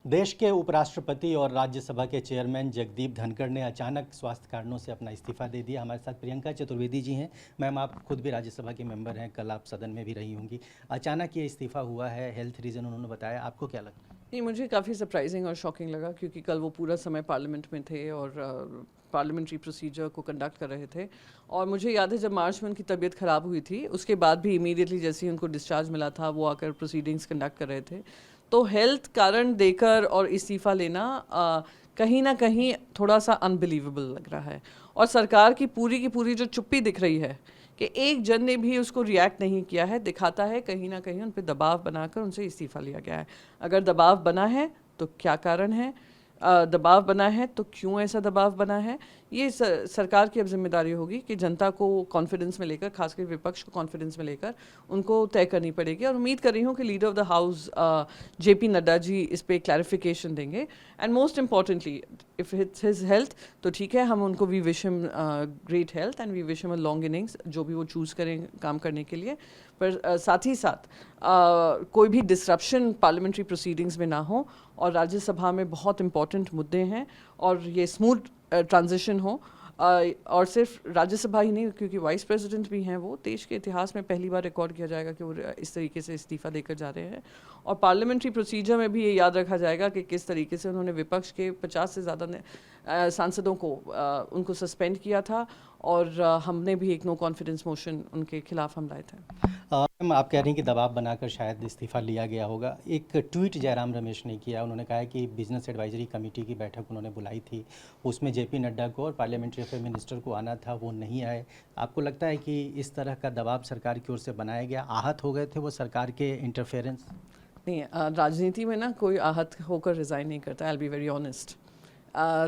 देश के उपराष्ट्रपति और राज्यसभा के चेयरमैन जगदीप धनखड़ ने अचानक स्वास्थ्य कारणों से अपना इस्तीफा दे दिया। हमारे साथ प्रियंका चतुर्वेदी जी हैं। मैम, आप खुद भी राज्यसभा के मेंबर हैं, कल आप सदन में भी रही होंगी। अचानक ये इस्तीफा हुआ है, हेल्थ रीज़न उन्होंने बताया, आपको क्या लगता है? नहीं, मुझे काफ़ी सरप्राइजिंग और शॉकिंग लगा क्योंकि कल वो पूरा समय पार्लियामेंट में थे और पार्लियामेंट्री प्रोसीजर को कंडक्ट कर रहे थे। और मुझे याद है जब मार्च में उनकी तबीयत ख़राब हुई थी, उसके बाद भी इमीडिएटली जैसे ही उनको डिस्चार्ज मिला था वो आकर प्रोसीडिंग्स कंडक्ट कर रहे थे। तो हेल्थ कारण देकर और इस्तीफ़ा लेना कहीं ना कहीं थोड़ा सा अनबिलीवेबल लग रहा है। और सरकार की पूरी जो चुप्पी दिख रही है कि एक जन ने भी उसको रिएक्ट नहीं किया है, दिखाता है कहीं ना कहीं उन पर दबाव बनाकर उनसे इस्तीफ़ा लिया गया है। अगर दबाव बना है तो क्या कारण है, दबाव बना है तो क्यों ऐसा दबाव बना है, ये सरकार की अब जिम्मेदारी होगी कि जनता को कॉन्फिडेंस में लेकर, खासकर विपक्ष को कॉन्फिडेंस में लेकर उनको तय करनी पड़ेगी। और उम्मीद कर रही हूँ कि leader of the house JP Nadda ji इस पर क्लैरिफिकेशन देंगे। And most importantly, if it's his health तो ठीक है, हम उनको we wish him great health and we wish him a long innings, जो भी वो चूज़ करें काम करने के लिए। पर साथ ही साथ कोई भी डिसरप्शन पार्लियामेंट्री प्रोसीडिंग्स में ना हो और राज्यसभा में बहुत इंपॉर्टेंट मुद्दे हैं और ये स्मूथ ट्रांजिशन हो। और सिर्फ राज्यसभा ही नहीं, क्योंकि वाइस प्रेसिडेंट भी हैं, वो देश के इतिहास में पहली बार रिकॉर्ड किया जाएगा कि वो इस तरीके से इस्तीफ़ा देकर जा रहे हैं। और पार्लियामेंट्री प्रोसीजर में भी ये याद रखा जाएगा कि किस तरीके से उन्होंने विपक्ष के 50 से ज़्यादा सांसदों को उनको सस्पेंड किया था और हमने भी एक नो कॉन्फिडेंस मोशन उनके खिलाफ हम लाए थे। मैम, आप कह रही हैं कि दबाव बनाकर शायद इस्तीफा लिया गया होगा। एक ट्वीट जयराम रमेश ने किया, उन्होंने कहा है कि बिजनेस एडवाइजरी कमेटी की बैठक उन्होंने बुलाई थी, उसमें जेपी नड्डा को और पार्लियामेंट्री अफेयर मिनिस्टर को आना था, वो नहीं आए। आपको लगता है कि इस तरह का दबाव सरकार की ओर से बनाया गया, आहत हो गए थे वो सरकार के इंटरफेरेंस? नहीं, राजनीति में ना कोई आहत होकर रिज़ाइन नहीं करता। I will be very honest.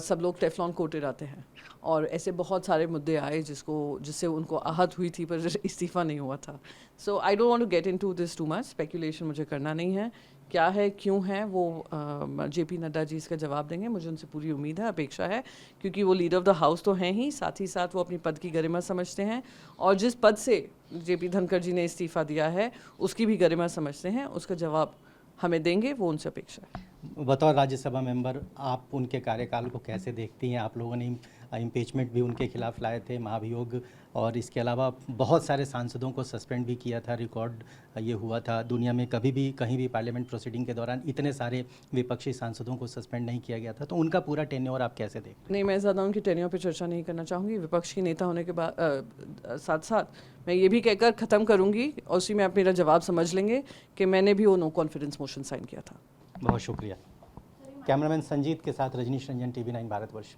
सब लोग टेफ्लॉन कोटेड आते हैं और ऐसे बहुत सारे मुद्दे आए जिससे उनको आहत हुई थी पर इस्तीफ़ा नहीं हुआ था। So I don't want to get into this too much, speculation मुझे करना नहीं है। क्या है, क्यों है, वो जेपी नड्डा जी इसका जवाब देंगे। मुझे उनसे पूरी उम्मीद है, अपेक्षा है, क्योंकि वो लीडर ऑफ द हाउस तो हैं ही, साथ ही साथ वो अपनी पद की गरिमा समझते हैं और जिस पद से जेपी धनखड़ जी ने इस्तीफ़ा दिया है उसकी भी गरिमा समझते हैं। उसका जवाब हमें देंगे, वो उनसे अपेक्षा है। बतौर राज्यसभा मेंबर आप उनके कार्यकाल को कैसे देखती हैं? आप लोगों ने इम्पीचमेंट भी उनके खिलाफ लाए थे, महाभियोग, और इसके अलावा बहुत सारे सांसदों को सस्पेंड भी किया था। रिकॉर्ड ये हुआ था, दुनिया में कभी भी कहीं भी पार्लियामेंट प्रोसीडिंग के दौरान इतने सारे विपक्षी सांसदों को सस्पेंड नहीं किया गया था। तो उनका पूरा टेन्योर आप कैसे देखते हैं? नहीं, मैं ज़्यादा उनकी टेन्योर पे चर्चा नहीं करना चाहूँगी। विपक्ष की नेता होने के बाद साथ साथ मैं ये भी कहकर ख़त्म करूँगी और उसी में आप मेरा जवाब समझ लेंगे कि मैंने भी वो नो कॉन्फिडेंस मोशन साइन किया था। बहुत शुक्रिया। कैमरामैन संजीत के साथ रजनीश रंजन, TV9 भारतवर्ष।